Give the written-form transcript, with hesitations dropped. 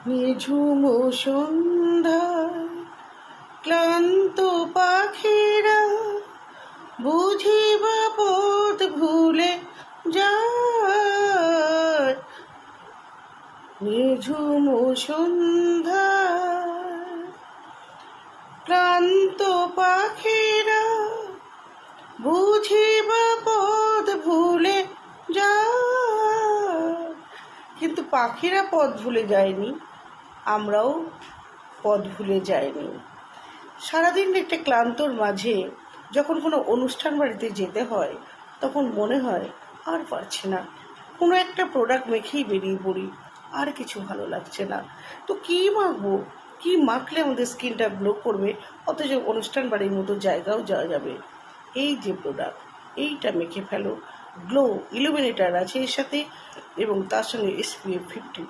নিঝুম সন্ধ্যায় ক্লান্ত পাখিরা বুঝিবা পথ ভুলে যায়। নিঝুম সন্ধ্যায় ক্লান্ত পাখিরা বুঝিবা পথ ভুলে যায়। কিন্তু পাখিরা পথ ভুলে যায়নি, আমরাও পথ ভুলে যাইনি। সারাদিন একটা ক্লান্তর মাঝে যখন কোনো অনুষ্ঠান বাড়িতে যেতে হয়, তখন মনে হয় আর পারছি না, কোনো একটা প্রোডাক্ট মেখেই বেরিয়ে পড়ি, আর কিছু ভালো লাগছে না। তো কী মাখবো, কী মাখলে আমাদের স্কিনটা গ্লো করবে, অথচ অনুষ্ঠান বাড়ির মতো জায়গাও যাওয়া যাবে? এই যে প্রোডাক্ট, এইটা মেখে ফেলো। গ্লো ইলুমিনেটার আছে এর সাথে, এবং তার সঙ্গে SPF 50।